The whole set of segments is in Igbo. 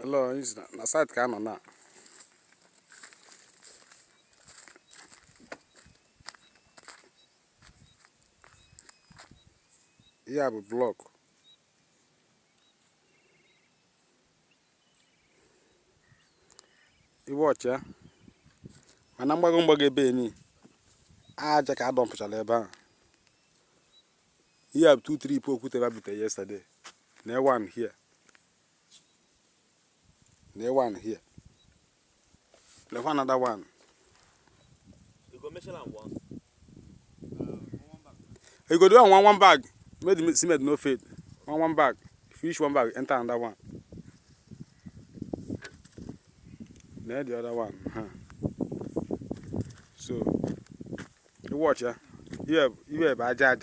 Hello, is na site ka nọ na. Here bụ block. Watch ya. Mana mgbago ebe ni. Aja ka adọmpụchara ebe a. Here 2-3 okwute babute yesterday. There one here. There one here. There's another one. You go measure am once. You go do one bag. Made the cement no fade. One bag. Finish one bag, enter another one. Then the other one. So you watch ya. You have aja.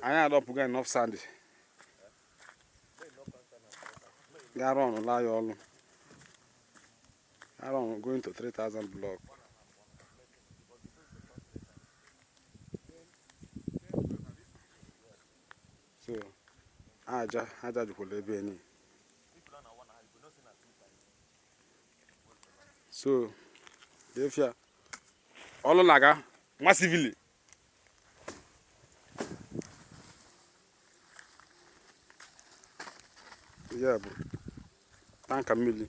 I don't put enough sand. Get on lie all. I don't going to 3,000 block. So aja jukwu ebe ni. So if ya all naga massively. Yeah, bro. Tank milli.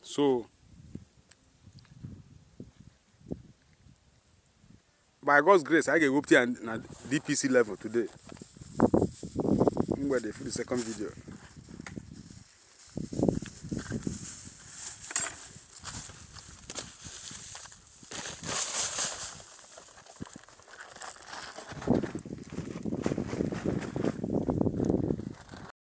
So by God's grace, I get up to na DPC level today. I'm ready for the second video.